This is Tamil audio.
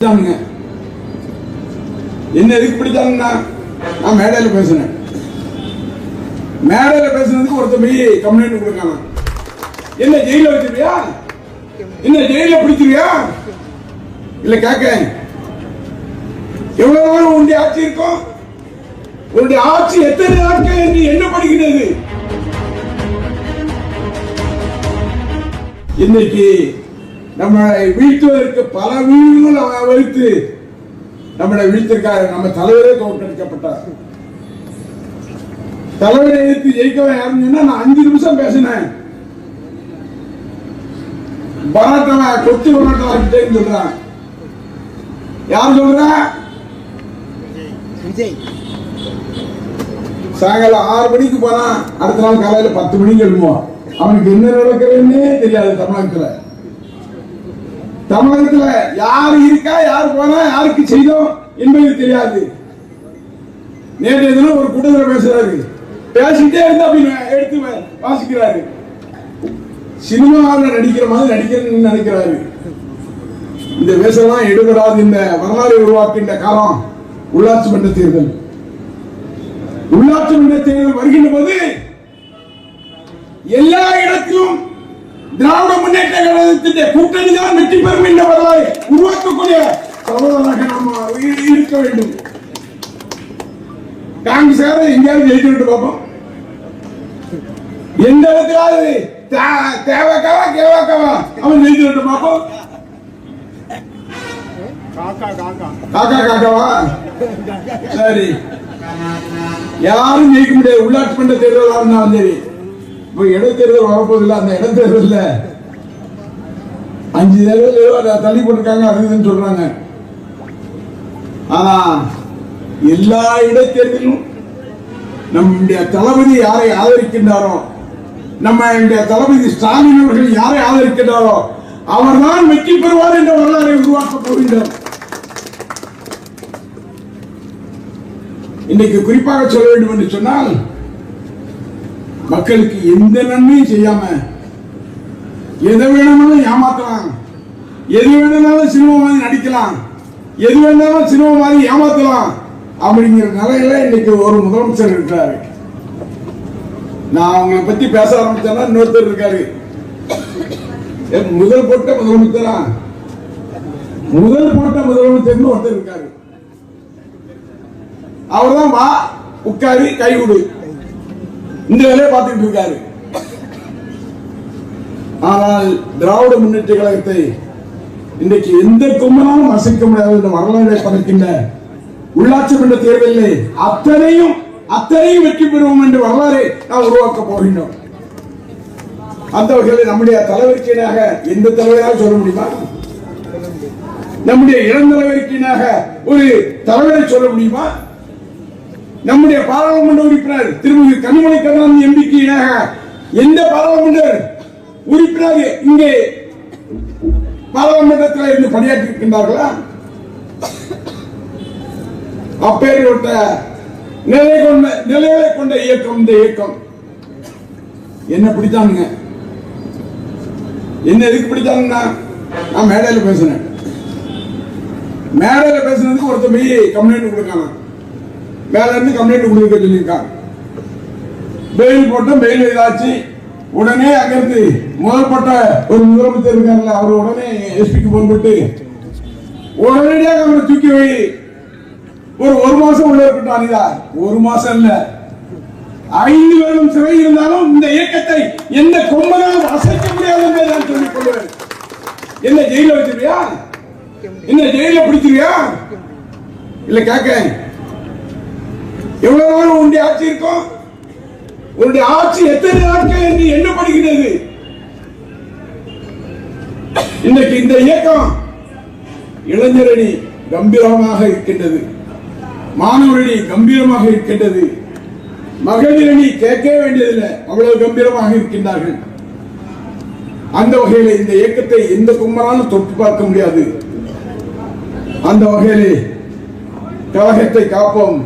என்ன எதுக்கு பிடிச்சாங்கன்னா நான் மேடையில் பேசுனேன். மேடையில் பேசுனதுக்கு ஒருத்தர் போய் கம்ப்ளைண்ட் கொடுக்காங்க. என்ன ஜெயில வச்சிருக்கியா, என்ன ஜெயில பிடிச்சிருக்கியா இல்ல கேட்க எவ்வளவு நாள் உன்னுடைய ஆட்சி இருக்கும், உன்னுடைய ஆட்சி எத்தனை நாட்கள் என்று என்ன படிக்கிறது. இன்னைக்கு நம்மளை வீழ்த்துவதற்கு பல வீடுகள் வைத்து நம்மளை வீழ்த்திருக்காரு. நம்ம தலைவரே தோற்கடிக்கப்பட்டார். தலைவரை எதிர்த்து ஜெயிக்கவே யாருன்னா நான் 5 நிமிஷம் பேசினேன். பராட்டவ கொத்து பராட்டவர்கிட்ட சொல்றான். யார் சொல்ற? சாயங்காலம் 6 மணிக்கு போனா அடுத்த நாள் காலையில 10 மணிக்கு எழுப்புவான். அவனுக்கு என்ன நடக்கிறதுன்னே தெரியாது. தமிழகத்துல யாரு இருக்கா, யாரு போனா, யாருக்கு செய்தோம் என்பது தெரியாது. நேற்றைய தினம் ஒரு கூட்டத்தில் பேசுறாரு. பேசிட்டே இருந்தா எடுத்து வாசிக்கிறாரு. சினிமாவில் நடிக்கிற மாதிரி நடிக்கிறேன்னு நினைக்கிறாரு. இந்த வேஷம்லாம் எடுபடாது. இந்த வரலாறு உருவாக்கின்ற காலம் உள்ளாட்சி மன்ற தேர்தல். உள்ளாட்சி மன்ற தேர்தல் வருகின்ற போது எல்லா இடத்திலும் திராவிட முன்னேற்ற கழகத்தின் கூட்டணி தான் வெற்றி பெறும் என்ற வரலாறு உருவாக்கக்கூடிய சகோதரராக நாம் இருக்க வேண்டும். காங்கிரஸ் எங்கேயாவது ஜெயிச்சு பார்ப்போம். எந்த இடத்திலாவது தேவக்காவா கேவாக்காவா அவன் ஜெயிச்சு பார்ப்போம். காக்கா காக்காவா சரி, யாரும் ஜெயிக்க முடியாது. உள்ளாட்சி மன்ற தேர்தலாக இருந்தாலும் சரி. இப்ப இடைத்தேர்தல் வரப்போதில்லை. அந்த இடைத்தேர்தல் 5 தேர்தல் தள்ளி போட்டிருக்காங்க, அதுன்னு சொல்றாங்க. ஆனா எல்லா இடைத்தேர்தலும் நம்முடைய தளபதி யாரை ஆதரிக்கின்றாரோ, நம்முடைய தளபதி ஸ்டாலின் அவர்கள் யாரை ஆதரிக்கின்றாரோ அவர்தான் வெற்றி பெறுவார் என்ற வரலாறை உருவாக்கப் போகின்றோம். இன்னைக்கு குறிப்பாக சொல்ல வேண்டும் என்று சொன்னால், மக்களுக்கு எந்த நன்மையும் செய்யாம எதை வேணும்னாலும் ஏமாத்தலாம், எது வேணும்னாலும் சினிமா மாதிரி நடிக்கலாம், எது வேணாலும் சினிமா மாதிரி ஏமாத்தலாம் அப்படிங்கிற நிலையில இன்னைக்கு ஒரு முதலமைச்சர் இருக்காரு. நான் அவங்களை பத்தி பேச ஆரம்பிச்சேன்னா இன்னொருத்தர் இருக்காரு. முதல் போட்ட முதலமைச்சரா, முதல் போட்ட முதலமைச்சர் ஒருத்தர் இருக்காரு. அவர்தான் வா உட்காரி கைவிடு இந்த வேலையை பார்த்துட்டு இருக்காரு. ஆனால் திராவிட முன்னேற்ற கழகத்தை இன்றைக்கு எந்த கும்பனாலும் அசைக்க முடியாத வரலாற்றை படைக்கின்ற உள்ளாட்சி மன்ற தேர்தலில் அத்தனையும் வெற்றி பெறுவோம் என்ற வரலாறை நாம் உருவாக்க போகின்றோம். அந்த வகையில் நம்முடைய தலைவருக்காக எந்த தலைவராக சொல்ல முடியுமா? நம்முடைய இளம் தலைவருக்காக ஒரு தலைவரை சொல்ல முடியுமா? நம்முடைய பாராளுமன்ற உறுப்பினர் திருமதி கனிமொழி கருணாநிதி எம்பிக்கு இணையாக எந்த பாராளுமன்ற உறுப்பினர் இங்கே பாராளுமன்றத்தில் இருந்து பணியாற்றி இருக்கின்றார்களா? அப்பேற்பட்ட நிலைகளை கொண்ட இயக்கம் இந்த இயக்கம். என்ன பிடிச்சானுங்க, என்ன எதுக்கு பிடிச்சாங்கன்னா நான் மேடையில் பேசுனேன். மேடையில் பேசுனதுக்கு ஒருத்தர் போய் கம்ப்ளைண்ட் கொடுக்காங்க. மேல இருந்து கம்ப்ளைண்ட் கொடுக்க சொல்லியிருக்காங்க. பெயில் போட்டு பெயில் இதாச்சு. உடனே அங்கிருந்து முதல்பட்ட ஒரு முதலமைச்சர் இருக்காங்கல்ல, அவர் உடனே எஸ்பிக்கு போன் போட்டு உடனடியாக அவரை தூக்கி வை, ஒரு மாசம் உள்ள இருக்கட்டும். இதா 1 மாசம் இல்ல, 5 வருடம் சிறை இருந்தாலும் இந்த இயக்கத்தை எந்த கொம்பனாலும் அசைக்க முடியாது என்று நான் சொல்லிக் கொள்வேன். என்ன ஜெயில வச்சிருக்கியா, என்ன ஜெயில பிடிச்சிருக்கியா இல்ல கேட்க எவ்வளவு நாள் உன்னுடைய ஆட்சி இருக்கும், உன்னுடைய ஆட்சி எத்தனை நாட்கள் என்று என்ன படிக்கிறது. இன்றைக்கு இந்த இயக்கம் இளைஞரணி கம்பீரமாக இருக்கின்றது, மாணவரணி கம்பீரமாக இருக்கின்றது, மகளிரணி கேட்க வேண்டியதில்லை, அவ்வளவு கம்பீரமாக இருக்கின்றார்கள். அந்த வகையில் இந்த இயக்கத்தை எந்த கும்பனாலும் தொட்டு பார்க்க முடியாது. அந்த வகையில் கழகத்தை காப்போம்.